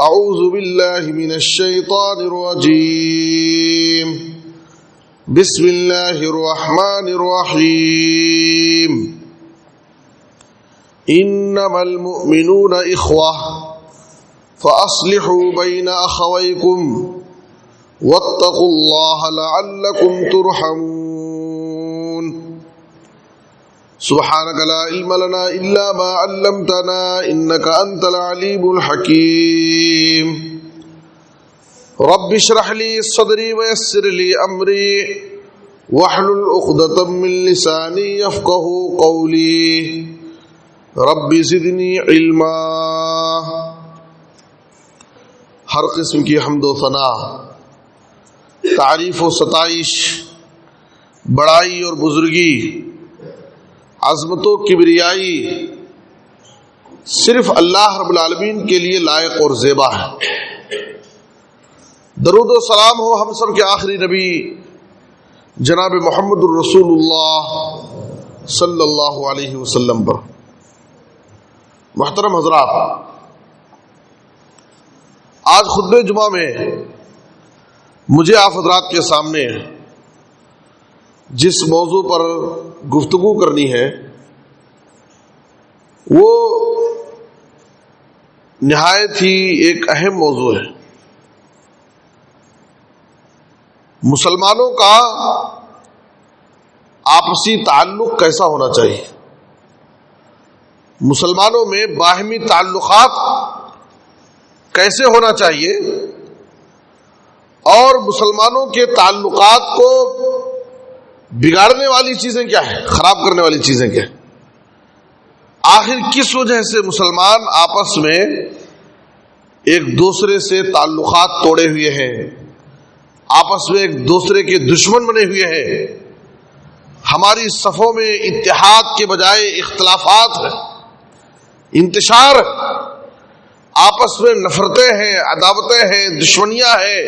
اعوذ باللہ من الشیطان الرجیم بسم اللہ الرحمن الرحیم انما المؤمنون اخوہ فاصلحوا بین اخویکم واتقوا اللہ لعلکم ترحمون سبحانك لا علم لنا إلا ما علمتنا إنك أنت العليم الحكيم رب اشرح لي صدري ويسر لي أمري واحلل عقدة من لساني يفقهوا قولي رب زدني علما. ہر قسم کی حمد و ثنا، تعریف و ستائش، بڑائی اور بزرگی، عظمت و کبریائی صرف اللہ رب العالمین کے لیے لائق اور زیبا ہے. درود و سلام ہو ہم سب کے آخری نبی جناب محمد الرسول اللہ صلی اللہ علیہ وسلم پر. محترم حضرات، آج خطبہ جمعہ میں مجھے آپ حضرات کے سامنے جس موضوع پر گفتگو کرنی ہے وہ نہایت ہی ایک اہم موضوع ہے. مسلمانوں کا آپسی تعلق کیسا ہونا چاہیے، مسلمانوں میں باہمی تعلقات کیسے ہونا چاہیے، اور مسلمانوں کے تعلقات کو بگاڑنے والی چیزیں کیا ہیں، خراب کرنے والی چیزیں کیا ہیں. آخر کس وجہ سے مسلمان آپس میں ایک دوسرے سے تعلقات توڑے ہوئے ہیں، آپس میں ایک دوسرے کے دشمن بنے ہوئے ہیں. ہماری صفوں میں اتحاد کے بجائے اختلافات ہیں، انتشار، آپس میں نفرتیں ہیں، عداوتیں ہیں، دشمنیاں ہیں،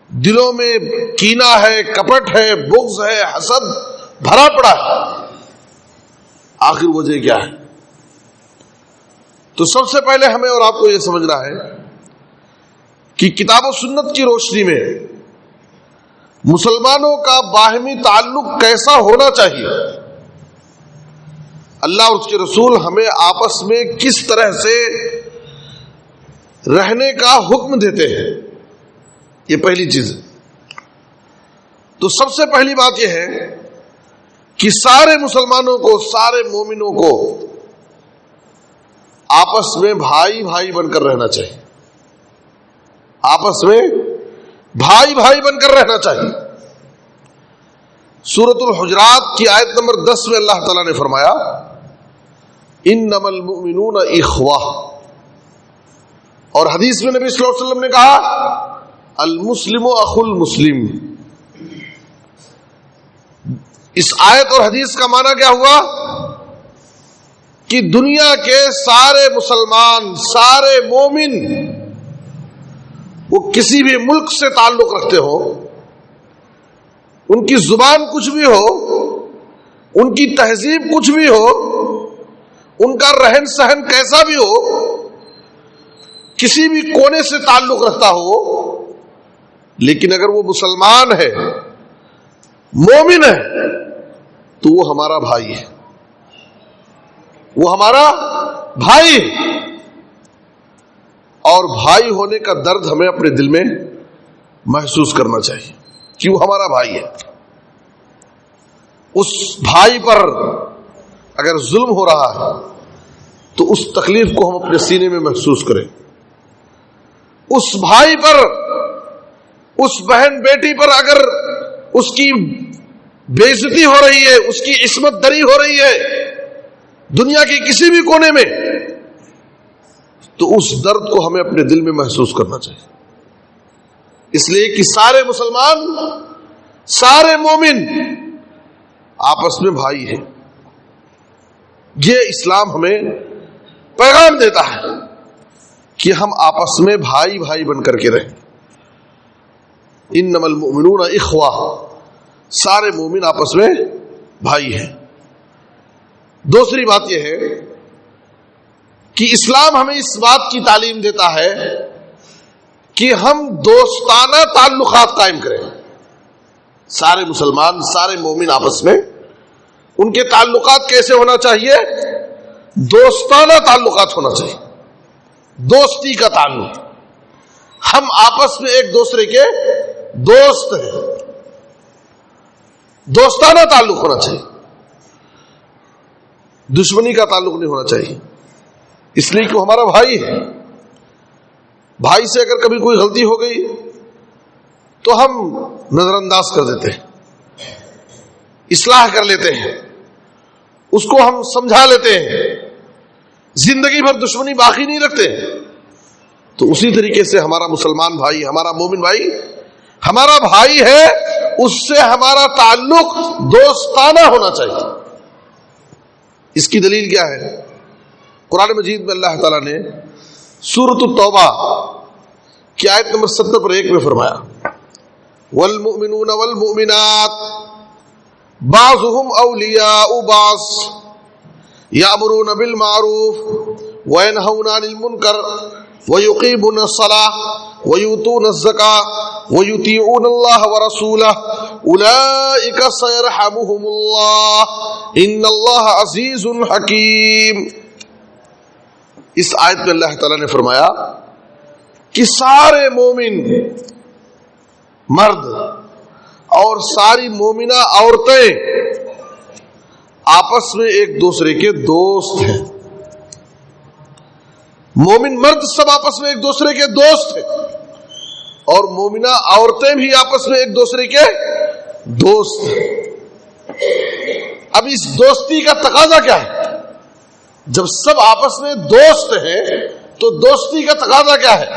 دلوں میں کینہ ہے، کپٹ ہے، بغض ہے، حسد بھرا پڑا ہے. آخر وجہ کیا ہے؟ تو سب سے پہلے ہمیں اور آپ کو یہ سمجھنا ہے کہ کتاب و سنت کی روشنی میں مسلمانوں کا باہمی تعلق کیسا ہونا چاہیے، اللہ اور اس کے رسول ہمیں آپس میں کس طرح سے رہنے کا حکم دیتے ہیں، یہ پہلی چیز ہے. تو سب سے پہلی بات یہ ہے کہ سارے مسلمانوں کو، سارے مومنوں کو آپس میں بھائی بھائی بن کر رہنا چاہیے، آپس میں بھائی بھائی بن کر رہنا چاہیے. سورۃ الحجرات کی آیت نمبر 10 میں اللہ تعالیٰ نے فرمایا انما المؤمنون اخوہ، اور حدیث میں نبی صلی اللہ علیہ وسلم نے کہا المسلم اخو المسلم. اس آیت اور حدیث کا معنی کیا ہوا کہ دنیا کے سارے مسلمان، سارے مومن، وہ کسی بھی ملک سے تعلق رکھتے ہو، ان کی زبان کچھ بھی ہو، ان کی تہذیب کچھ بھی ہو، ان کا رہن سہن کیسا بھی ہو، کسی بھی کونے سے تعلق رکھتا ہو، لیکن اگر وہ مسلمان ہے، مومن ہے، تو وہ ہمارا بھائی ہے، وہ ہمارا بھائی ہے. اور بھائی ہونے کا درد ہمیں اپنے دل میں محسوس کرنا چاہیے کہ وہ ہمارا بھائی ہے. اس بھائی پر اگر ظلم ہو رہا ہے تو اس تکلیف کو ہم اپنے سینے میں محسوس کریں. اس بھائی پر، اس بہن بیٹی پر اگر اس کی بے عزتی ہو رہی ہے، اس کی عصمت دری ہو رہی ہے دنیا کے کسی بھی کونے میں، تو اس درد کو ہمیں اپنے دل میں محسوس کرنا چاہیے. اس لیے کہ سارے مسلمان، سارے مومن آپس میں بھائی ہیں. یہ اسلام ہمیں پیغام دیتا ہے کہ ہم آپس میں بھائی بھائی بن کر کے رہیں. انما المؤمنون اخوہ، سارے مومن آپس میں بھائی ہیں. دوسری بات یہ ہے کہ اسلام ہمیں اس بات کی تعلیم دیتا ہے کہ ہم دوستانہ تعلقات قائم کریں. سارے مسلمان، سارے مومن آپس میں ان کے تعلقات کیسے ہونا چاہیے؟ دوستانہ تعلقات ہونا چاہیے. دوستی کا تعلق، ہم آپس میں ایک دوسرے کے دوست ہیں، دوستانہ تعلق ہونا چاہیے. دشمنی کا تعلق نہیں ہونا چاہیے، اس لیے کہ وہ ہمارا بھائی ہے. بھائی سے اگر کبھی کوئی غلطی ہو گئی تو ہم نظر انداز کر دیتے ہیں، اصلاح کر لیتے ہیں، اس کو ہم سمجھا لیتے ہیں، زندگی بھر دشمنی باقی نہیں رکھتے. تو اسی طریقے سے ہمارا مسلمان بھائی، ہمارا مومن بھائی ہمارا بھائی ہے، اس سے ہمارا تعلق دوستانہ ہونا چاہیے. اس کی دلیل کیا ہے؟ قرآن مجید میں اللہ تعالیٰ نے سورۃ التوبہ کی آیت نمبر 70 پر 1 میں فرمایا والمؤمنون والمؤمنات بعضهم اولیاء بعض یأمرون بالمعروف وینہون عن المنکر ویقیمون الصلاة ویؤتون الزکاة ویطیعون اللہ ورسولہ اولئک سیرحمہم اللہ ان اللہ عزیز حکیم. اس آیت میں اللہ تعالیٰ نے فرمایا کہ سارے مومن مرد اور ساری مومنہ عورتیں آپس میں ایک دوسرے کے دوست ہیں. مومن مرد سب آپس میں ایک دوسرے کے دوست ہیں اور مومنہ عورتیں بھی آپس میں ایک دوسرے کے دوست ہیں. اب اس دوستی کا تقاضا کیا ہے؟ جب سب آپس میں دوست ہیں تو دوستی کا تقاضا کیا ہے؟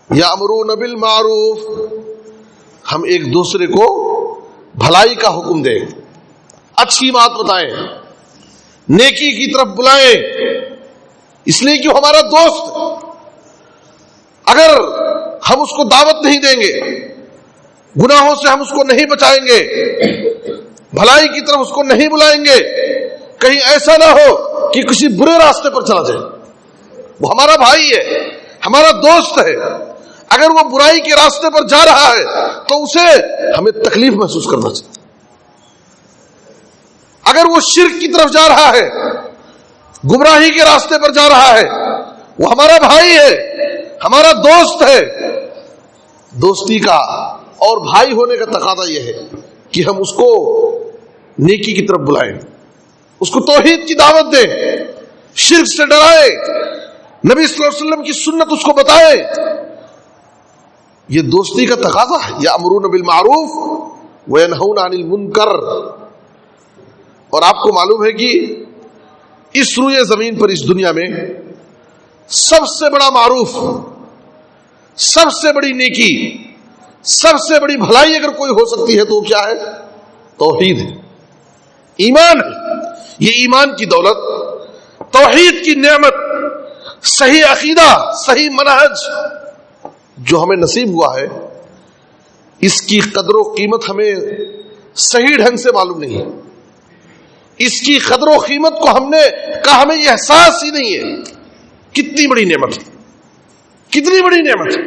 یأمرون بالمعروف، ہم ایک دوسرے کو بھلائی کا حکم دیں، اچھی بات بتائیں، نیکی کی طرف بلائیں، اس لیے کہ وہ ہمارا دوست. اگر ہم اس کو دعوت نہیں دیں گے، گناہوں سے ہم اس کو نہیں بچائیں گے، بھلائی کی طرف اس کو نہیں بلائیں گے، کہیں ایسا نہ ہو کہ کسی برے راستے پر چلا جائے. وہ ہمارا بھائی ہے، ہمارا دوست ہے، اگر وہ برائی کے راستے پر جا رہا ہے تو اسے ہمیں تکلیف محسوس کرنا چاہیے. اگر وہ شرک کی طرف جا رہا ہے، گمراہی کے راستے پر جا رہا ہے، وہ ہمارا بھائی ہے، ہمارا دوست ہے. دوستی کا اور بھائی ہونے کا تقاضا یہ ہے کہ ہم اس کو نیکی کی طرف بلائیں، اس کو توحید کی دعوت دیں، شرک سے ڈرائیں، نبی صلی اللہ علیہ وسلم کی سنت اس کو بتائیں. یہ دوستی کا تقاضا ہے. یأمرون بالمعروف وینہون عن المنکر. اور آپ کو معلوم ہے کہ اس روئے زمین پر، اس دنیا میں سب سے بڑا معروف، سب سے بڑی نیکی، سب سے بڑی بھلائی اگر کوئی ہو سکتی ہے تو کیا ہے؟ توحید ہے، ایمان ہے. یہ ایمان کی دولت، توحید کی نعمت، صحیح عقیدہ، صحیح منہج جو ہمیں نصیب ہوا ہے، اس کی قدر و قیمت ہمیں صحیح ڈھنگ سے معلوم نہیں ہے. اس کی قدر و قیمت کو ہمیں یہ احساس ہی نہیں ہے. کتنی بڑی نعمت، کتنی بڑی نعمت.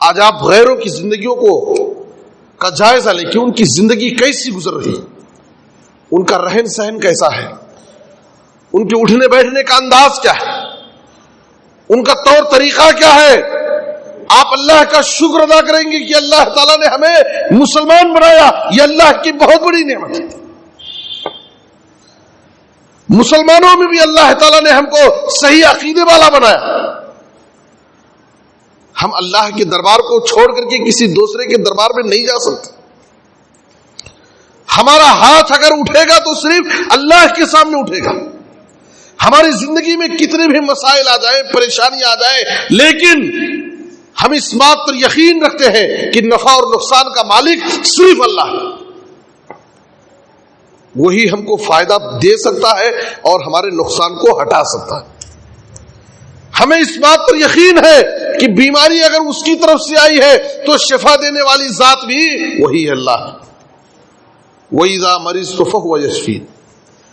آج آپ غیروں کی زندگیوں کا جائزہ لیں کہ ان کی زندگی کیسی گزر رہی ہے، ان کا رہن سہن کیسا ہے، ان کے اٹھنے بیٹھنے کا انداز کیا ہے، ان کا طور طریقہ کیا ہے. آپ اللہ کا شکر ادا کریں گے کہ اللہ تعالیٰ نے ہمیں مسلمان بنایا. یہ اللہ کی بہت بڑی نعمت ہے. مسلمانوں میں بھی اللہ تعالیٰ نے ہم کو صحیح عقیدے والا بنایا. ہم اللہ کے دربار کو چھوڑ کر کے کسی دوسرے کے دربار میں نہیں جا سکتے. ہمارا ہاتھ اگر اٹھے گا تو صرف اللہ کے سامنے اٹھے گا. ہماری زندگی میں کتنے بھی مسائل آ جائیں، پریشانی آ جائے، لیکن ہم اس بات پر یقین رکھتے ہیں کہ نفع اور نقصان کا مالک صرف اللہ ہے. وہی ہم کو فائدہ دے سکتا ہے اور ہمارے نقصان کو ہٹا سکتا ہے. ہمیں اس بات پر یقین ہے کہ بیماری اگر اس کی طرف سے آئی ہے تو شفا دینے والی ذات بھی وہی ہے، اللہ. وَإِذَا مَرِضْتُ فَهُوَ يَشْفِينِ.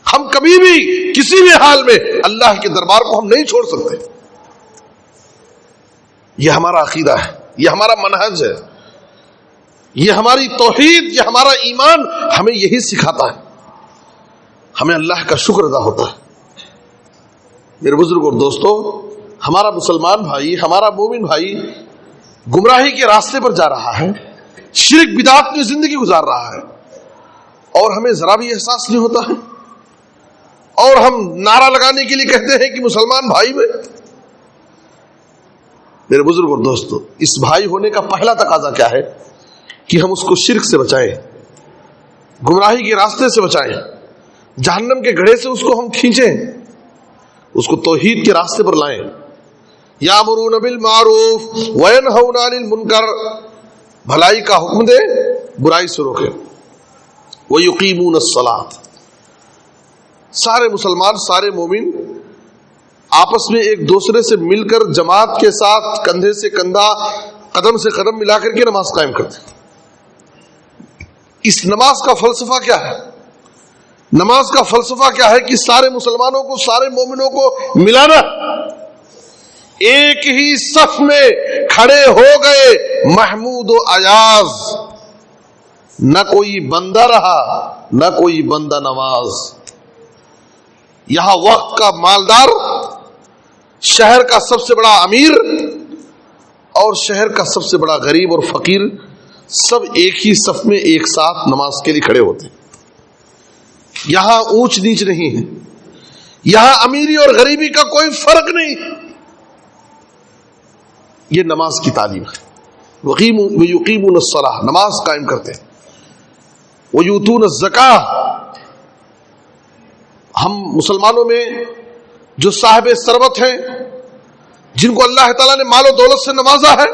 ہم کبھی بھی کسی بھی حال میں اللہ کے دربار کو ہم نہیں چھوڑ سکتے. یہ ہمارا عقیدہ ہے, یہ ہمارا منہج ہے, یہ ہماری توحید, یہ ہمارا ایمان ہمیں یہی سکھاتا ہے. ہمیں اللہ کا شکر ادا ہوتا ہے. میرے بزرگ اور دوستو, ہمارا مسلمان بھائی, ہمارا مومن بھائی گمراہی کے راستے پر جا رہا ہے, شرک بدعت میں زندگی گزار رہا ہے, اور ہمیں ذرا بھی احساس نہیں ہوتا ہے, اور ہم نعرہ لگانے کے لیے کہتے ہیں کہ مسلمان بھائی میں. میرے بزرگ اور دوستو, اس بھائی ہونے کا پہلا تقاضا کیا ہے کہ ہم اس کو شرک سے بچائیں, گمراہی کے راستے سے بچائیں, جہنم کے گڑھے سے اس کو ہم کھینچیں, اس کو توحید کے راستے پر لائیں. یامرون بالمعروف وینہون عن المنکر, بھلائی کا حکم دے, برائی سے روکے. ویقیمون الصلاۃ, سارے مسلمان, سارے مومن آپس میں ایک دوسرے سے مل کر جماعت کے ساتھ کندھے سے کندھا, قدم سے قدم ملا کر کے نماز قائم کرتے ہیں. اس نماز کا فلسفہ کیا ہے؟ نماز کا فلسفہ کیا ہے کہ سارے مسلمانوں کو, سارے مومنوں کو ملانا, ایک ہی صف میں کھڑے ہو گئے, محمود و ایاز, نہ کوئی بندہ رہا نہ کوئی بندہ نواز. یہاں وقت کا مالدار, شہر کا سب سے بڑا امیر اور شہر کا سب سے بڑا غریب اور فقیر سب ایک ہی صف میں ایک ساتھ نماز کے لیے کھڑے ہوتے ہیں. یہاں اونچ نیچ نہیں ہے, یہاں امیری اور غریبی کا کوئی فرق نہیں. یہ نماز کی تعلیم ہے. وَيُقِيمُونَ الصَّلَاةَ, نماز قائم کرتے ہیں. وَيُؤْتُونَ الزَّكَاةَ, ہم مسلمانوں میں جو صاحب ثروت ہیں, جن کو اللہ تعالیٰ نے مال و دولت سے نوازا ہے,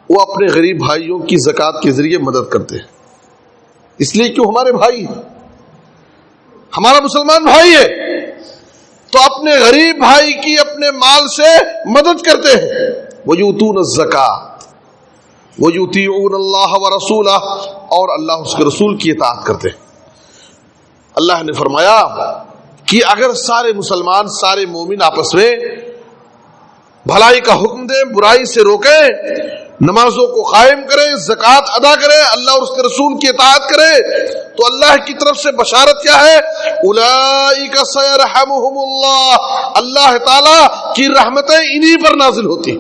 وہ اپنے غریب بھائیوں کی زکوٰۃ کے ذریعے مدد کرتے ہیں. اس لیے کیوں ہمارے بھائی, ہمارا مسلمان بھائی ہے تو اپنے غریب بھائی کی اپنے مال سے مدد کرتے ہیں. وَيُؤْتُونَ الزَّكَاةَ وَيُطِيعُونَ اللَّهَ وَرَسُولَهُ, اور اللہ اس کے رسول کی اطاعت کرتے ہیں. اللہ نے فرمایا کہ اگر سارے مسلمان, سارے مومن آپس میں بھلائی کا حکم دیں, برائی سے روکیں, نمازوں کو قائم کریں, زکوٰۃ ادا کریں, اللہ اور اس کے رسول کی اطاعت کریں, تو اللہ کی طرف سے بشارت کیا ہے؟ اولئک سیرحمہم اللہ, اللہ تعالی کی رحمتیں انہی پر نازل ہوتی,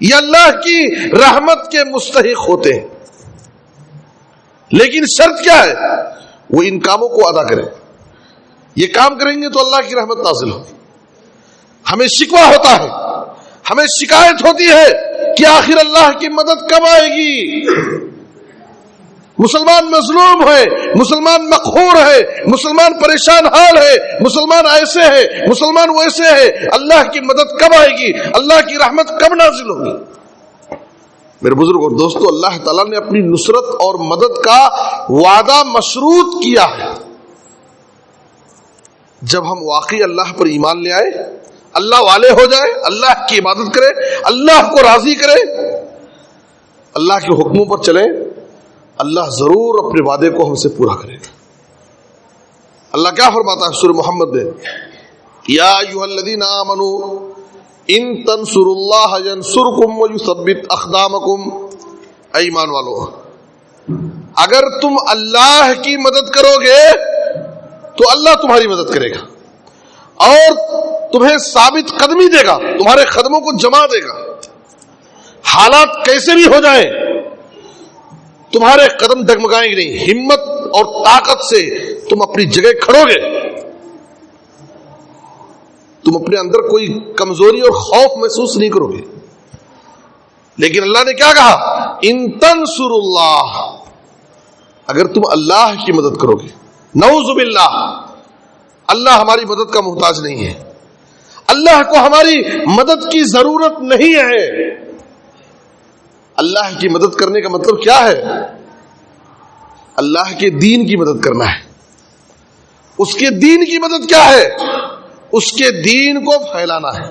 یہ اللہ کی رحمت کے مستحق ہوتے ہیں. لیکن شرط کیا ہے؟ وہ ان کاموں کو ادا کریں. یہ کام کریں گے تو اللہ کی رحمت نازل ہوگی. ہمیں شکوہ ہوتا ہے, ہمیں شکایت ہوتی ہے کہ آخر اللہ کی مدد کب آئے گی؟ مسلمان مظلوم ہے, مسلمان مقہور ہے, مسلمان پریشان حال ہے, مسلمان ایسے ہے, مسلمان ویسے ہے, اللہ کی مدد کب آئے گی؟ اللہ کی رحمت کب نازل ہوگی؟ میرے بزرگ اور دوستو, اللہ تعالیٰ نے اپنی نصرت اور مدد کا وعدہ مشروط کیا ہے جب ہم واقعی اللہ پر ایمان لے آئے, اللہ والے ہو جائے, اللہ کی عبادت کرے, اللہ کو راضی کرے, اللہ کے حکموں پر چلیں, اللہ ضرور اپنے وعدے کو ہم سے پورا کرے گا. اللہ کیا فرماتا ہے سورہ محمد میں؟ یا ایھا الذین آمنوا ان تنصروا اللہ ینصرکم ویثبت اقدامکم. اے ایمان والو, اگر تم اللہ کی مدد کرو گے تو اللہ تمہاری مدد کرے گا اور تمہیں ثابت قدمی دے گا, تمہارے قدموں کو جما دے گا. حالات کیسے بھی ہو جائیں تمہارے قدم ڈگمگائیں گے نہیں, ہمت اور طاقت سے تم اپنی جگہ کھڑو گے, تم اپنے اندر کوئی کمزوری اور خوف محسوس نہیں کرو گے. لیکن اللہ نے کیا کہا؟ ان تنصروا اللہ, اگر تم اللہ کی مدد کرو گے. نعوذ باللہ, اللہ ہماری مدد کا محتاج نہیں ہے, اللہ کو ہماری مدد کی ضرورت نہیں ہے. اللہ کی مدد کرنے کا مطلب کیا ہے؟ اللہ کے دین کی مدد کرنا ہے. اس کے دین کی مدد کیا ہے؟ اس کے دین کو پھیلانا ہے,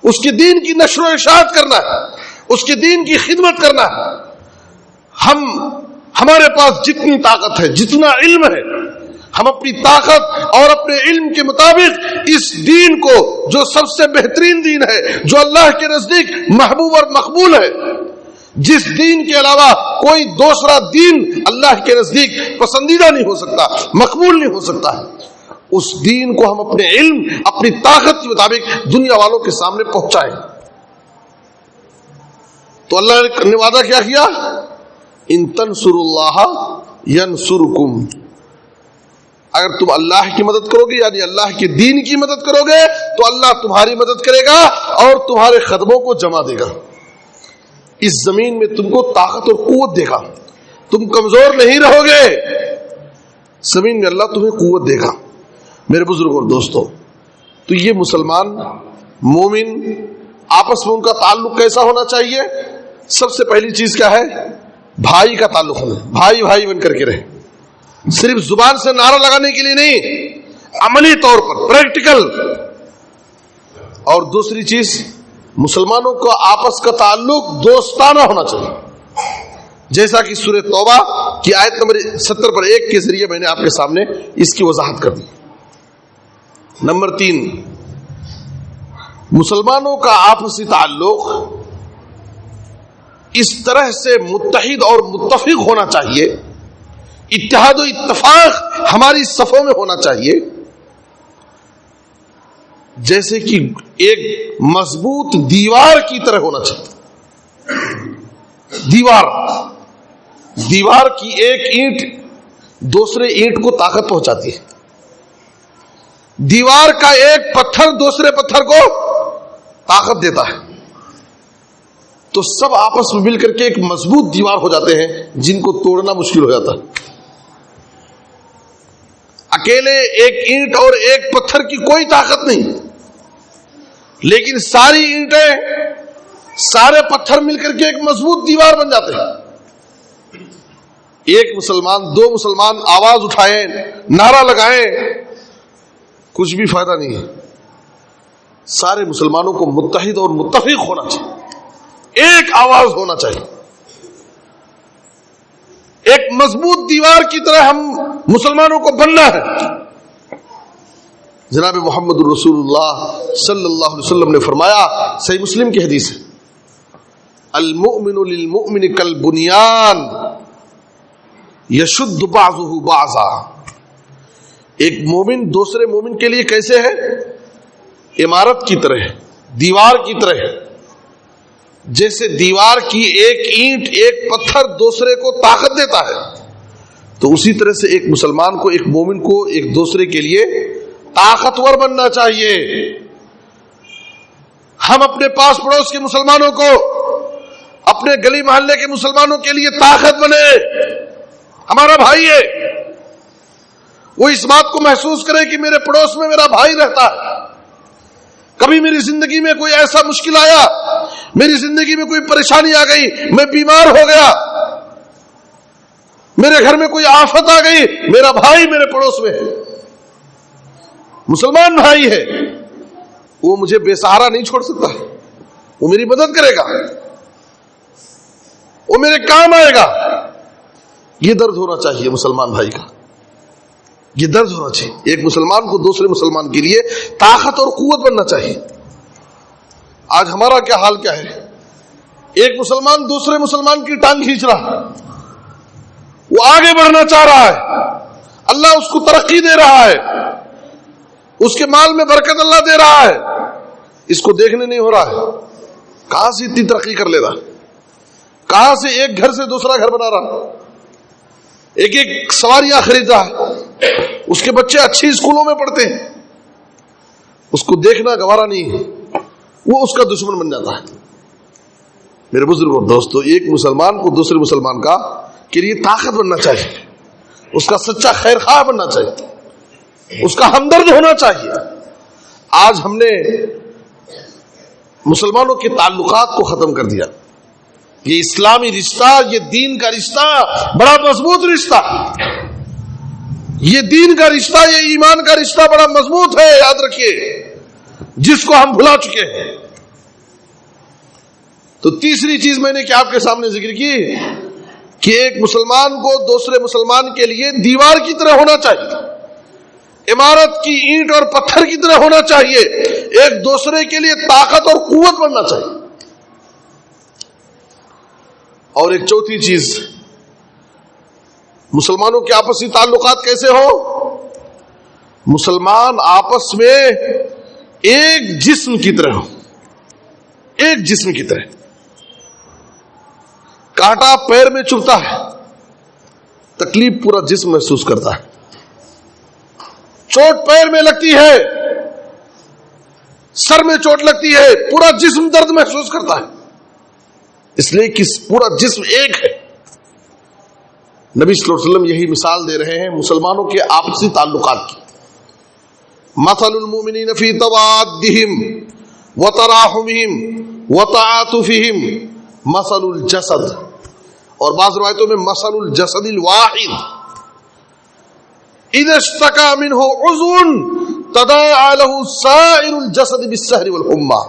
اس کے دین کی نشر و اشاعت کرنا ہے, اس کے دین کی خدمت کرنا ہے. ہمارے پاس جتنی طاقت ہے, جتنا علم ہے, ہم اپنی طاقت اور اپنے علم کے مطابق اس دین کو، جو سب سے بہترین دین ہے، جو اللہ کے نزدیک محبوب اور مقبول ہے، جس دین کے علاوہ کوئی دوسرا دین اللہ کے نزدیک پسندیدہ نہیں ہو سکتا، مقبول نہیں ہو سکتا ہے، اس دین کو ہم اپنے علم، اپنی طاقت کے مطابق دنیا والوں کے سامنے پہنچائیں۔ تو اللہ نے وعدہ کیا کیا؟ ان تنصروا اللہ ینصرکم، اگر تم اللہ کی مدد کرو گے، یعنی اللہ کے دین کی مدد کرو گے، تو اللہ تمہاری مدد کرے گا اور تمہارے قدموں کو جما دے گا، اس زمین میں تم کو طاقت اور قوت دے گا، تم کمزور نہیں رہو گے، زمین میں اللہ تمہیں قوت دے گا۔ میرے بزرگ اور دوستو، تو یہ مسلمان مومن آپس میں ان کا تعلق کیسا ہونا چاہیے؟ سب سے پہلی چیز کیا ہے؟ بھائی کا تعلق ہونا، بھائی بھائی بن کر کے رہے، صرف زبان سے نعرہ لگانے کے لیے نہیں، عملی طور پر پریکٹیکل۔ اور دوسری چیز، مسلمانوں کا آپس کا تعلق دوستانہ ہونا چاہیے، جیسا کہ سورہ توبہ کی آیت نمبر 70 پر 1 کے ذریعے میں نے آپ کے سامنے اس کی وضاحت کر دی۔ نمبر 3، مسلمانوں کا آپسی تعلق اس طرح سے متحد اور متفق ہونا چاہیے، اتحاد و اتفاق ہماری صفوں میں ہونا چاہیے، جیسے کہ ایک مضبوط دیوار کی طرح ہونا چاہیے۔ دیوار کی ایک اینٹ دوسرے اینٹ کو طاقت پہنچاتی ہے، دیوار کا ایک پتھر دوسرے پتھر کو طاقت دیتا ہے، تو سب آپس میں مل کر کے ایک مضبوط دیوار ہو جاتے ہیں جن کو توڑنا مشکل ہو جاتا ہے۔ اکیلے ایک اینٹ اور ایک پتھر کی کوئی طاقت نہیں، لیکن ساری اینٹیں، سارے پتھر مل کر کے ایک مضبوط دیوار بن جاتے ہیں۔ ایک مسلمان، دو مسلمان آواز اٹھائیں، نعرہ لگائیں، کچھ بھی فائدہ نہیں ہے، سارے مسلمانوں کو متحد اور متفق ہونا چاہیے، ایک آواز ہونا چاہیے، ایک مضبوط دیوار کی طرح ہم مسلمانوں کو بننا ہے۔ جناب محمد الرسول اللہ صلی اللہ علیہ وسلم نے فرمایا، صحیح مسلم کی حدیث ہے، المؤمن للمؤمن کالبنیان یشد بعضہ بعضا، ایک مومن دوسرے مومن کے لیے کیسے ہے؟ عمارت کی طرح، دیوار کی طرح، جیسے دیوار کی ایک اینٹ، ایک پتھر دوسرے کو طاقت دیتا ہے، تو اسی طرح سے ایک مسلمان کو، ایک مومن کو ایک دوسرے کے لیے طاقتور بننا چاہیے۔ ہم اپنے پاس پڑوس کے مسلمانوں کو، اپنے گلی محلے کے مسلمانوں کے لیے طاقت بنے، ہمارا بھائی ہے، وہ اس بات کو محسوس کرے کہ میرے پڑوس میں میرا بھائی رہتا ہے۔ کبھی میری زندگی میں کوئی ایسا مشکل آیا، میری زندگی میں کوئی پریشانی آ گئی، میں بیمار ہو گیا، میرے گھر میں کوئی آفت آ گئی، میرا بھائی میرے پڑوس میں ہے، مسلمان بھائی ہے، وہ مجھے بے سہارا نہیں چھوڑ سکتا، وہ میری مدد کرے گا، وہ میرے کام آئے گا۔ یہ درد ہونا چاہیے مسلمان بھائی کا، یہ درد ہونا چاہیے، ایک مسلمان کو دوسرے مسلمان کے لیے طاقت اور قوت بننا چاہیے۔ آج ہمارا کیا حال کیا ہے؟ ایک مسلمان دوسرے مسلمان کی ٹانگ کھینچ رہا، وہ آگے بڑھنا چاہ رہا ہے، اللہ اس کو ترقی دے رہا ہے، اس کے مال میں برکت اللہ دے رہا ہے، اس کو دیکھنے نہیں ہو رہا ہے، کہاں سے اتنی ترقی کر لے رہا، کہاں سے ایک گھر سے دوسرا گھر بنا رہا، ایک ایک سواریاں خرید رہا ہے، اس کے بچے اچھی اسکولوں میں پڑھتے ہیں، اس کو دیکھنا گوارا نہیں ہے، وہ اس کا دشمن بن جاتا ہے۔ میرے بزرگوں اور دوستو، ایک مسلمان کو دوسرے مسلمان کا کے لیے طاقت بننا چاہیے، اس کا سچا خیر خواہ بننا چاہیے، اس کا ہمدرد ہونا چاہیے۔ آج ہم نے مسلمانوں کے تعلقات کو ختم کر دیا، یہ اسلامی رشتہ، یہ دین کا رشتہ بڑا مضبوط رشتہ، یہ دین کا رشتہ، یہ ایمان کا رشتہ بڑا مضبوط ہے، یاد رکھیے، جس کو ہم بھلا چکے ہیں۔ تو تیسری چیز میں نے کیا آپ کے سامنے ذکر کی کہ ایک مسلمان کو دوسرے مسلمان کے لیے دیوار کی طرح ہونا چاہیے، عمارت کی اینٹ اور پتھر کی طرح ہونا چاہیے، ایک دوسرے کے لیے طاقت اور قوت بننا چاہیے۔ اور ایک چوتھی چیز، مسلمانوں کے آپسی تعلقات کیسے ہو؟ مسلمان آپس میں ایک جسم کی طرح ہو، ایک جسم کی طرح۔ کانٹا پیر میں چبھتا ہے، تکلیف پورا جسم محسوس کرتا ہے۔ چوٹ پیر میں لگتی ہے، سر میں چوٹ لگتی ہے، پورا جسم درد محسوس کرتا ہے، اس لیے کہ پورا جسم ایک ہے۔ نبی صلی اللہ علیہ وسلم یہی مثال دے رہے ہیں مسلمانوں کے آپسی تعلقات کی۔ مثل المؤمنین فی توادہم وتراحمہم وتعاطفہم مثل الجسد، اور بعض روایتوں میں مثل الجسد الواحد اذا اشتکى منہ عضو تداعى له سائر الجسد بالسہر والحمى۔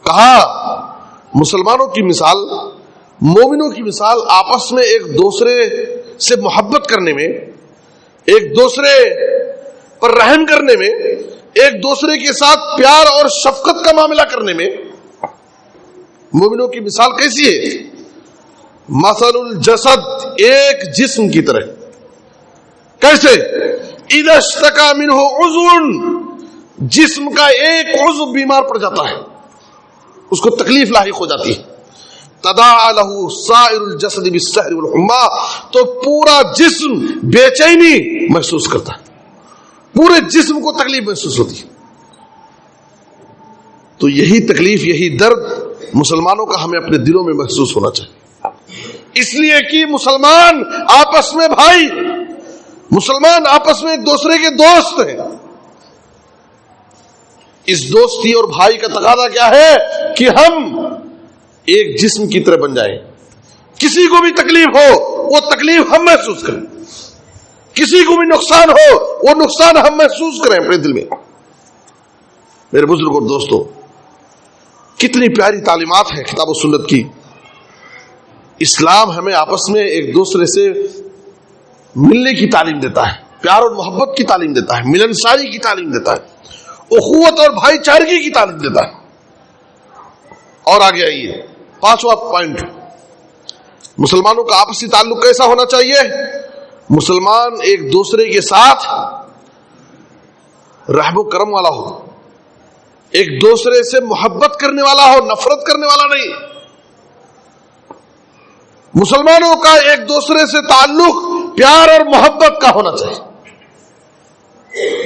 کہا مسلمانوں کی مثال، مومنوں کی مثال آپس میں ایک دوسرے سے محبت کرنے میں، ایک دوسرے پر رحم کرنے میں، ایک دوسرے کے ساتھ پیار اور شفقت کا معاملہ کرنے میں مومنوں کی مثال کیسی ہے؟ مثل الجسد، ایک جسم کی طرح۔ کیسے؟ اذا اشتکى منہ عضو، جسم کا ایک عضو بیمار پڑ جاتا ہے، اس کو تکلیف لاحق ہو جاتی ہے، تداعى له سائر الجسد بالسہر والحمى، تو پورا جسم بے چینی محسوس کرتا ہے، پورے جسم کو تکلیف محسوس ہوتی ہے۔ تو یہی تکلیف، یہی درد مسلمانوں کا ہمیں اپنے دلوں میں محسوس ہونا چاہیے، اس لیے کہ مسلمان آپس میں بھائی، مسلمان آپس میں ایک دوسرے کے دوست ہیں۔ اس دوستی اور بھائی کا تقاضا کیا ہے کہ ہم ایک جسم کی طرح بن جائیں۔ کسی کو بھی تکلیف ہو وہ تکلیف ہم محسوس کریں، کسی کو بھی نقصان ہو وہ نقصان ہم محسوس کریں اپنے دل میں۔ میرے بزرگ اور دوستو، کتنی پیاری تعلیمات ہیں کتاب و سنت کی۔ اسلام ہمیں آپس میں ایک دوسرے سے ملنے کی تعلیم دیتا ہے، پیار اور محبت کی تعلیم دیتا ہے، ملنساری کی تعلیم دیتا ہے، اخوت اور بھائی چارگی کی تعلیم دیتا ہے۔ اور آگے آئیے، 5واں پوائنٹ، مسلمانوں کا آپسی تعلق کیسا ہونا چاہیے؟ مسلمان ایک دوسرے کے ساتھ رحم و کرم والا ہو، ایک دوسرے سے محبت کرنے والا ہو، نفرت کرنے والا نہیں۔ مسلمانوں کا ایک دوسرے سے تعلق پیار اور محبت کا ہونا چاہیے،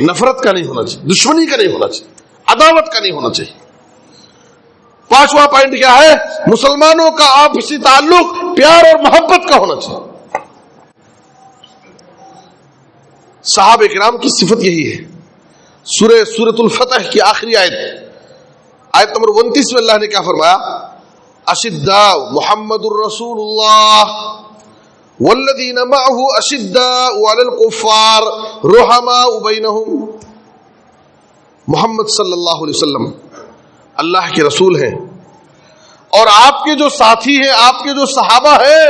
نفرت کا نہیں ہونا چاہیے، دشمنی کا نہیں ہونا چاہیے، عداوت کا نہیں ہونا چاہیے۔ 5واں پوائنٹ کیا ہے؟ مسلمانوں کا آپسی تعلق پیار اور محبت کا ہونا چاہیے۔ صحابہ کرام کی صفت یہی ہے۔ سورۃ الفتح کی آخری آیت نمبر 29 میں اللہ نے کیا فرمایا؟ اشداء محمد الرسول اللہ والذین معه اشداء علی الکفار رحماء بینہم۔ محمد صلی اللہ علیہ وسلم اللہ کے رسول ہیں، اور آپ کے جو ساتھی ہیں، آپ کے جو صحابہ ہیں،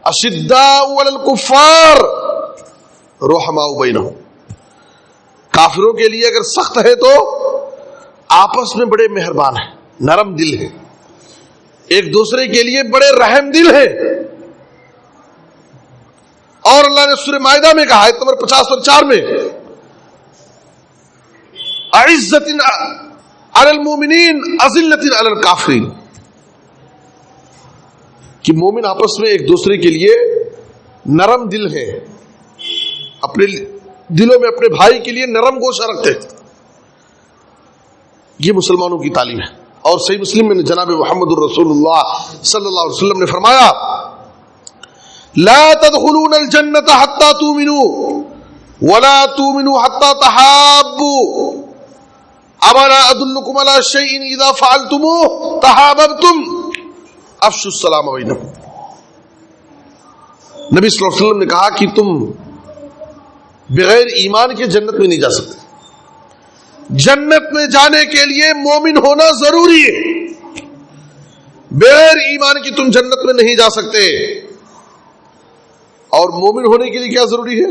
اشداء علی الکفار رحماء بینہم، کافروں کے لیے اگر سخت ہے تو آپس میں بڑے مہربان ہیں، نرم دل ہیں، ایک دوسرے کے لیے بڑے رحم دل ہیں۔ اور اللہ نے سورہ مائدہ میں کہا، آیت نمبر 50 اور 4 میں، اعزۃ علی المؤمنین اذلۃ علی الکافرین، کہ مومن آپس میں ایک دوسرے کے لیے نرم دل ہیں، اپنے دلوں میں اپنے بھائی کے لیے نرم گوشہ رکھتے ہیں۔ یہ مسلمانوں کی تعلیم ہے۔ اور صحیح مسلم میں جناب محمد الرسول اللہ صلی اللہ علیہ وسلم نے فرمایا، لا تدخلون الجنة حتى تؤمنوا ولا تؤمنوا حتى تحابوا ألا أدلكم على شيء إذا فعلتموه تحاببتم افشوا السلام بينكم۔ نبی صلی اللہ علیہ وسلم نے کہا کہ تم بغیر ایمان کے جنت میں نہیں جا سکتے، جنت میں جانے کے لیے مومن ہونا ضروری ہے، بغیر ایمان کی تم جنت میں نہیں جا سکتے۔ اور مومن ہونے کے لیے کیا ضروری ہے؟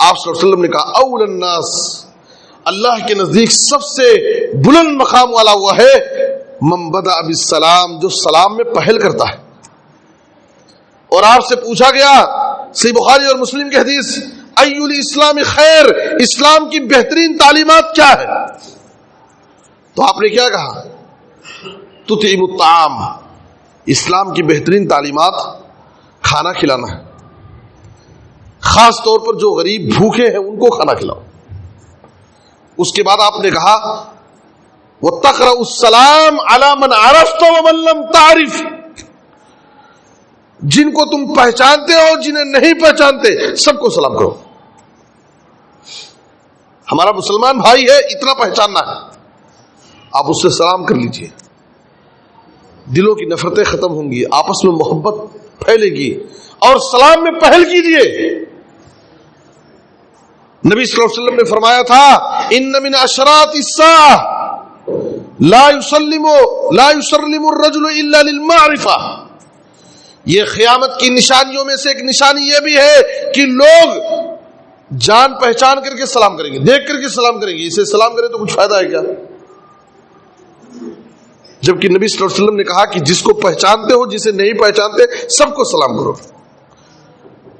آپ صلی اللہ علیہ وسلم نے کہا اول الناس، اللہ کے نزدیک سب سے بلند مقام والا وہ ہے من بدأ بالسلام، جو سلام میں پہل کرتا ہے. اور آپ سے پوچھا گیا صحیح بخاری اور مسلم کی حدیث ای الاسلام خیر، اسلام کی بہترین تعلیمات کیا ہے؟ تو آپ نے کیا کہا؟ تطعم الطعام، اسلام کی بہترین تعلیمات کھانا کھلانا ہے، خاص طور پر جو غریب بھوکے ہیں ان کو کھانا کھلاؤ. اس کے بعد آپ نے کہا وَتَقْرَأُ السَّلَامَ عَلَى مَنْ عَرَفْتَ وَمَنْ لَمْ تَعْرِفْ، جن کو تم پہچانتے ہو جنہیں نہیں پہچانتے سب کو سلام کرو. ہمارا مسلمان بھائی ہے اتنا پہچاننا ہے، آپ اس سے سلام کر لیجئے، دلوں کی نفرتیں ختم ہوں گی، آپس میں محبت پھیلے گی، اور سلام میں پہل کیجئے. نبی صلی اللہ علیہ وسلم نے فرمایا تھا ان من اشراط الساعة لا يسلم الرجل الا للمعرفة، یہ قیامت کی نشانیوں میں سے ایک نشانی یہ بھی ہے کہ لوگ جان پہچان کر کے سلام کریں گے، دیکھ کر کے سلام کریں گے. اسے سلام کرے تو کچھ فائدہ ہے کیا؟ جبکہ نبی صلی اللہ علیہ وسلم نے کہا کہ جس کو پہچانتے ہو جسے نہیں پہچانتے سب کو سلام کرو.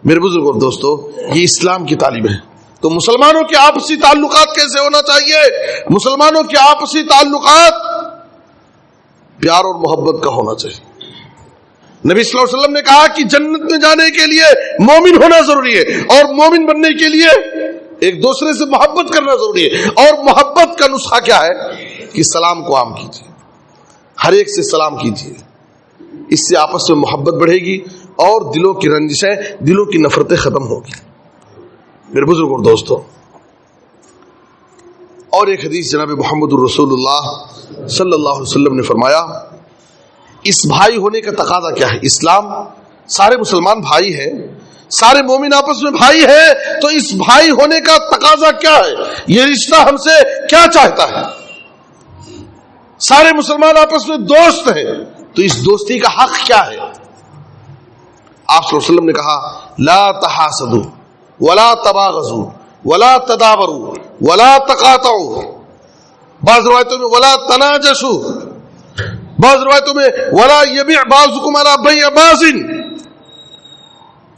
میرے بزرگ اور دوستو، یہ اسلام کی تعلیم ہے. تو مسلمانوں کے آپسی تعلقات کیسے ہونا چاہیے؟ مسلمانوں کے آپسی تعلقات پیار اور محبت کا ہونا چاہیے. نبی صلی اللہ علیہ وسلم نے کہا کہ جنت میں جانے کے لیے مومن ہونا ضروری ہے، اور مومن بننے کے لیے ایک دوسرے سے محبت کرنا ضروری ہے. اور محبت کا نسخہ کیا ہے؟ کہ سلام کو عام کیجیے، ہر ایک سے سلام کیجیے. اس سے آپس میں محبت بڑھے گی اور دلوں کی رنجشیں، دلوں کی نفرتیں ختم ہوگی. میرے بزرگ اور دوستو، اور ایک حدیث جناب محمد الرسول اللہ صلی اللہ علیہ وسلم نے فرمایا اس بھائی ہونے کا تقاضا کیا ہے؟ اسلام، سارے مسلمان بھائی ہیں، سارے مومن آپس میں بھائی ہیں، تو اس بھائی ہونے کا تقاضا کیا ہے؟ یہ رشتہ ہم سے کیا چاہتا ہے؟ سارے مسلمان آپس میں دوست ہیں، تو اس دوستی کا حق کیا ہے؟ آپ صلی اللہ علیہ وسلم نے کہا لا تحاسدوا ولا تباغضوا ولا تدابروا ولا تقاطعوا، بعض روایتوں میں ولا تناجشوا، بعض روایتوں میں ولا یبیع بعضکم علی بیع بعض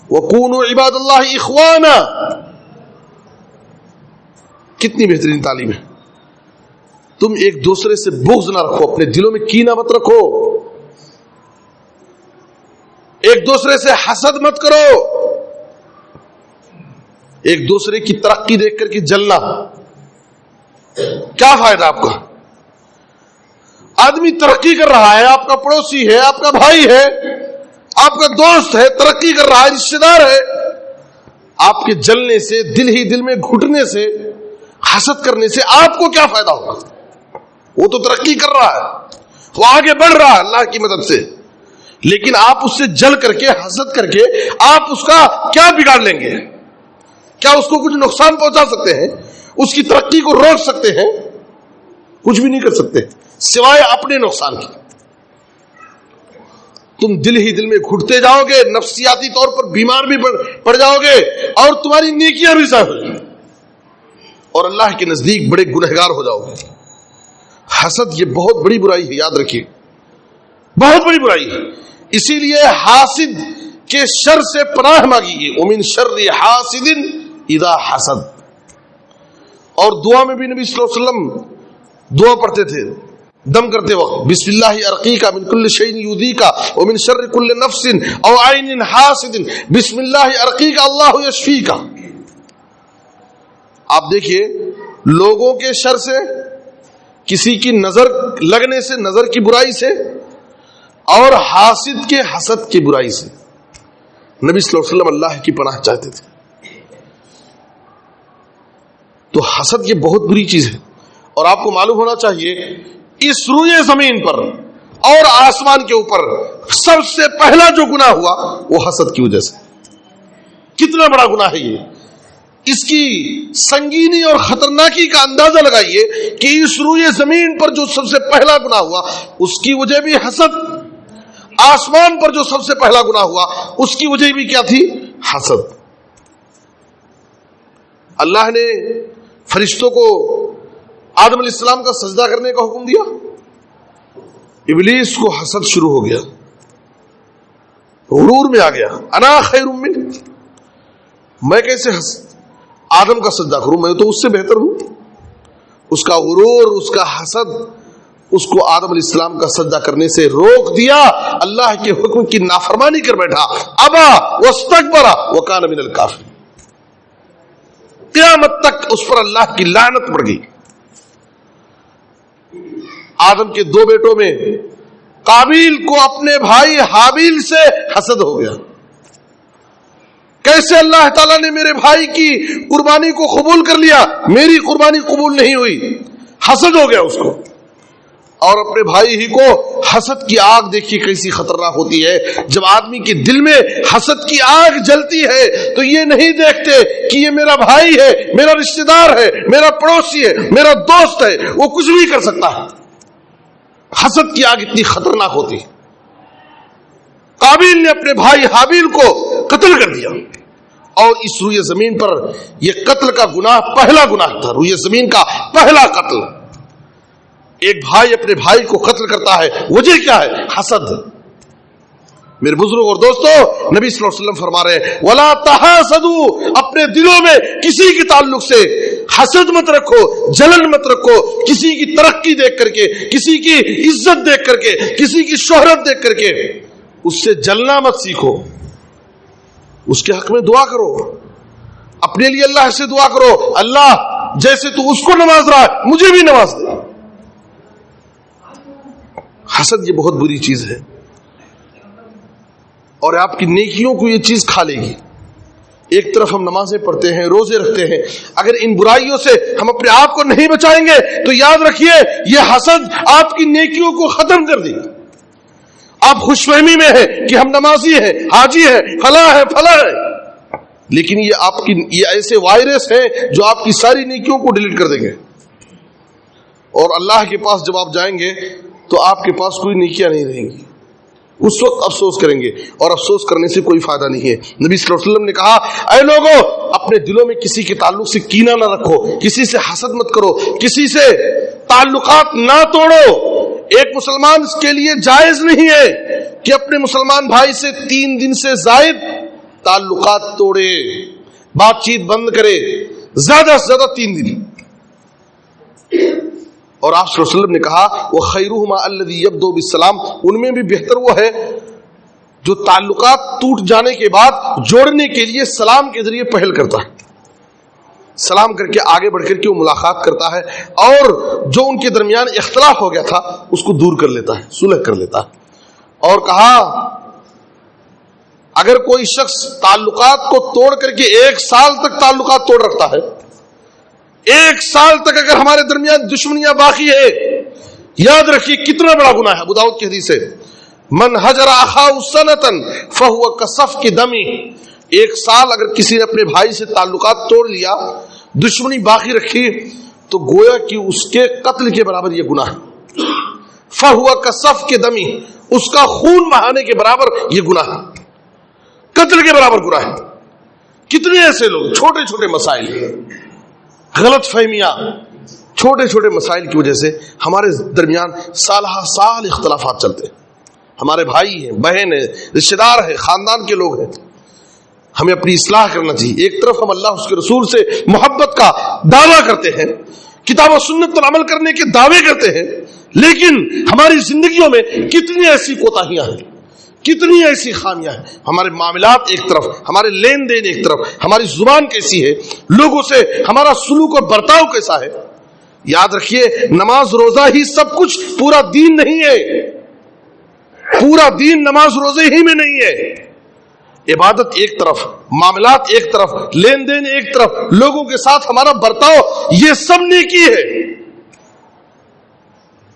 وکونوا عباد اللہ اخوانا. کتنی بہترین تعلیم ہے. تم ایک دوسرے سے بغض نہ رکھو، اپنے دلوں میں کینہ مت رکھو، ایک دوسرے سے حسد مت کرو، ایک دوسرے کی ترقی دیکھ کر کے جلنا. کیا فائدہ آپ کا؟ آدمی ترقی کر رہا ہے، آپ کا پڑوسی ہے، آپ کا بھائی ہے، آپ کا دوست ہے، ترقی کر رہا ہے، رشتہ دار ہے، آپ کے جلنے سے، دل ہی دل میں گھٹنے سے، حسد کرنے سے آپ کو کیا فائدہ ہوگا؟ وہ تو ترقی کر رہا ہے، وہ آگے بڑھ رہا ہے اللہ کی مدد سے، لیکن آپ اس سے جل کر کے، حسد کر کے آپ اس کا کیا بگاڑ لیں گے؟ کیا اس کو کچھ نقصان پہنچا سکتے ہیں؟ اس کی ترقی کو روک سکتے ہیں؟ کچھ بھی نہیں کر سکتے سوائے اپنے نقصان کی. تم دل ہی دل میں گھٹتے جاؤ گے، نفسیاتی طور پر بیمار بھی پڑ جاؤ گے، اور تمہاری نیکیاں بھی ضائع ہو جائیں گی، اور اللہ کے نزدیک بڑے گنہگار ہو جاؤ گے. حسد یہ بہت بڑی برائی ہے، یاد رکھیے، بہت بڑی برائی ہے. اسی لیے حاسد کے شر سے پناہ مانگیے، ومن شر حاسد اذا حسد. اور دعا میں بھی نبی صلی اللہ علیہ وسلم دعا پڑھتے تھے دم کرتے وقت، بسم اللہ ارقیکا من کل شیء یؤذیکا ومن شر کل نفس او عین حاسد بسم اللہ ارقیکا اللہ یشفیکا. آپ دیکھیے، لوگوں کے شر سے، کسی کی نظر لگنے سے، نظر کی برائی سے، اور حاسد کے حسد کی برائی سے نبی صلی اللہ علیہ وسلم اللہ کی پناہ چاہتے تھے. تو حسد یہ بہت بری چیز ہے، اور آپ کو معلوم ہونا چاہیے اس روئے زمین پر اور آسمان کے اوپر سب سے پہلا جو گناہ ہوا وہ حسد کی وجہ سے. کتنا بڑا گناہ ہے یہ! اس کی سنگینی اور خطرناکی کا اندازہ لگائیے کہ اس روئے زمین پر جو سب سے پہلا گناہ ہوا اس کی وجہ بھی حسد، آسمان پر جو سب سے پہلا گناہ ہوا اس کی وجہ بھی کیا تھی؟ حسد. اللہ نے فرشتوں کو آدم علیہ السلام کا سجدہ کرنے کا حکم دیا، ابلیس کو حسد شروع ہو گیا، غرور میں آ گیا، انا خیر من، میں کیسے آدم کا سجدہ کروں، میں تو اس سے بہتر ہوں۔ اس کا غرور، اس کا حسد اس کو آدم علیہ السلام کا سجدہ کرنے سے روک دیا، اللہ کے حکم کی نافرمانی کر بیٹھا، ابا واستکبر وکان من الکافرین۔ قیامت تک اس پر اللہ کی لعنت پڑ گئی۔ آدم کے دو بیٹوں میں قابیل کو اپنے بھائی حابیل سے حسد ہو گیا، کیسے اللہ تعالیٰ نے میرے بھائی کی قربانی کو قبول کر لیا، میری قربانی قبول نہیں ہوئی، حسد ہو گیا اس کو۔ اور اپنے بھائی ہی کو حسد کی آگ دیکھیے کیسی خطرناک ہوتی ہے۔ جب آدمی کے دل میں حسد کی آگ جلتی ہے تو یہ نہیں دیکھتے کہ یہ میرا بھائی ہے، میرا رشتہ دار ہے، میرا پڑوسی ہے، میرا دوست ہے، وہ کچھ بھی کر سکتا ہے۔ حسد کی آگ اتنی خطرناک ہوتی ہے۔ قابیل نے اپنے بھائی حابیل کو قتل کر دیا، اور اس روئے زمین پر یہ قتل کا گناہ پہلا گناہ تھا، روئے زمین کا پہلا قتل۔ ایک بھائی اپنے بھائی کو قتل کرتا ہے، وجہ کیا ہے؟ حسد۔ میرے بزرگ اور دوستو، نبی صلی اللہ علیہ وسلم فرما رہے ہیں وَلَا تَحَاسَدُوا، اپنے دلوں میں کسی کے تعلق سے حسد مت رکھو، جلن مت رکھو، کسی کی ترقی دیکھ کر کے، کسی کی عزت دیکھ کر کے، کسی کی شہرت دیکھ کر کے اس سے جلنا مت سیکھو، اس کے حق میں دعا کرو، اپنے لیے اللہ سے دعا کرو، اللہ جیسے تو اس کو نواز رہا ہے مجھے بھی نواز دے۔ حسد یہ بہت بری چیز ہے، اور آپ کی نیکیوں کو یہ چیز کھا لے گی۔ ایک طرف ہم نمازیں پڑھتے ہیں، روزے رکھتے ہیں، اگر ان برائیوں سے ہم اپنے آپ کو نہیں بچائیں گے تو یاد رکھیے یہ حسد آپ کی نیکیوں کو ختم کر دے گا۔ آپ خوش فہمی میں ہیں کہ ہم نمازی ہیں، حاجی ہیں، فلاں ہے فلاں ہے، لیکن یہ ایسے وائرس ہیں جو آپ کی ساری نیکیوں کو ڈیلیٹ کر دیں گے، اور اللہ کے پاس جب آپ جائیں گے تو آپ کے پاس کوئی نیکیاں نہیں رہیں گی۔ اس وقت افسوس کریں گے، اور افسوس کرنے سے کوئی فائدہ نہیں ہے۔ نبی صلی اللہ علیہ وسلم نے کہا اے لوگوں، اپنے دلوں میں کسی کے تعلق سے کینہ نہ رکھو، کسی سے حسد مت کرو، کسی سے تعلقات نہ توڑو۔ ایک مسلمان اس کے لیے جائز نہیں ہے کہ اپنے مسلمان بھائی سے 3 دن سے زائد تعلقات توڑے، بات چیت بند کرے، زیادہ سے زیادہ 3 دن۔ اور آپ صلی اللہ علیہ وسلم نے کہا وَخَيْرُهُمَا الَّذِي يَبْدُو بِالسَّلَامِ، ان میں بھی بہتر وہ ہے جو تعلقات ٹوٹ جانے کے بعد جوڑنے کے لیے سلام کے ذریعے پہل کرتا ہے، سلام کر کے آگے بڑھ کر کے وہ ملاقات کرتا ہے، اور جو ان کے درمیان اختلاف ہو گیا تھا اس کو دور کر لیتا ہے، صلح کر لیتا ہے۔ اور کہا اگر کوئی شخص تعلقات کو توڑ کر کے 1 سال تک تعلقات توڑ رکھتا ہے، 1 سال تک اگر ہمارے درمیان دشمنیاں باقی ہے، یاد رکھیے کتنا بڑا گناہ ہے۔ ابو داؤد کی حدیث ہے من حجر اخاہ سنتن فہو کصفک دمی، 1 سال اگر کسی نے اپنے بھائی سے تعلقات توڑ لیا، دشمنی باقی رکھی، تو گویا کہ اس کے قتل کے برابر یہ گناہ ہے۔ فہو کصفک دمی، اس کا خون بہانے کے برابر یہ گناہ ہے، قتل کے برابر گناہ ہے۔ کتنے ایسے لوگ چھوٹے چھوٹے مسائل، غلط فہمیاں، چھوٹے چھوٹے مسائل کی وجہ سے ہمارے درمیان سالہ سال اختلافات چلتے ہیں۔ ہمارے بھائی ہیں، بہن ہیں، رشتہ دار ہیں، خاندان کے لوگ ہیں، ہمیں اپنی اصلاح کرنا چاہیے۔ ایک طرف ہم اللہ اس کے رسول سے محبت کا دعویٰ کرتے ہیں، کتاب و سنت پر عمل کرنے کے دعوے کرتے ہیں، لیکن ہماری زندگیوں میں کتنی ایسی کوتاہیاں ہیں، کتنی ایسی خامیاں ہیں۔ ہمارے معاملات ایک طرف، ہمارے لین دین ایک طرف، ہماری زبان کیسی ہے، لوگوں سے ہمارا سلوک اور برتاؤ کیسا ہے۔ یاد رکھیے نماز روزہ ہی سب کچھ، پورا دین نہیں ہے، پورا دین نماز روزے ہی میں نہیں ہے۔ عبادت ایک طرف، معاملات ایک طرف، لین دین ایک طرف، لوگوں کے ساتھ ہمارا برتاؤ، یہ سب نیکی ہے۔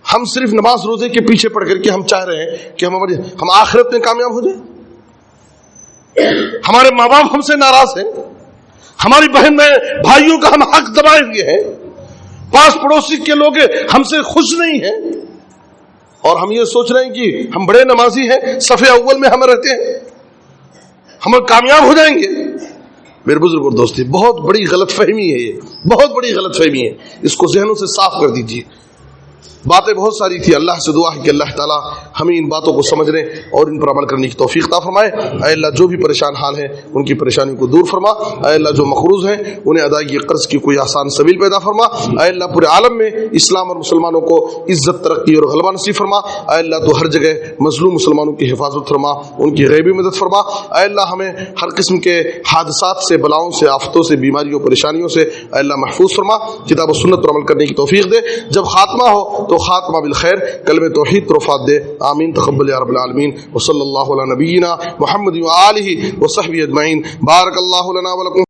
ہم صرف نماز روزے کے پیچھے پڑ کر کے ہم چاہ رہے ہیں کہ ہم آخرت میں کامیاب ہو جائیں، ہمارے ماں باپ ہم سے ناراض ہیں، ہماری بہن بھائیوں کا ہم حق دبائے ہوئے ہیں، پاس پڑوسی کے لوگ ہم سے خوش نہیں ہیں، اور ہم یہ سوچ رہے ہیں کہ ہم بڑے نمازی ہیں، صف اول میں ہم رہتے ہیں، ہم کامیاب ہو جائیں گے۔ میرے بزرگ اور دوستی، بہت بڑی غلط فہمی ہے، یہ بہت بڑی غلط فہمی ہے، اس کو ذہنوں سے صاف کر دیجیے۔ باتیں بہت ساری تھی، اللہ سے دعا ہے کہ اللہ تعالیٰ ہمیں ان باتوں کو سمجھنے اور ان پر عمل کرنے کی توفیق عطا فرمائے۔ اے اللہ جو بھی پریشان حال ہیں ان کی پریشانیوں کو دور فرما، اے اللہ جو مقروض ہیں انہیں ادائیگی قرض کی کوئی آسان سبیل پیدا فرما، اے اللہ پورے عالم میں اسلام اور مسلمانوں کو عزت، ترقی اور غلبہ نصیب فرما، اے اللہ تو ہر جگہ مظلوم مسلمانوں کی حفاظت فرما، ان کی غیبی مدد فرما، اے اللہ ہمیں ہر قسم کے حادثات سے، بلاؤں سے، آفتوں سے، بیماریوں، پریشانیوں سے اے اللہ محفوظ فرما، کتاب و سنت پر عمل کرنے کی توفیق دے، جب خاتمہ ہو تو خاتمہ بالخیر، کلمہ توحید پر وفات دے، آمین تقبل یا رب العالمین، وصلی اللہ علی نبینا محمد و آلہ و صحبہ اجمعین، بارک اللہ لنا و لکم۔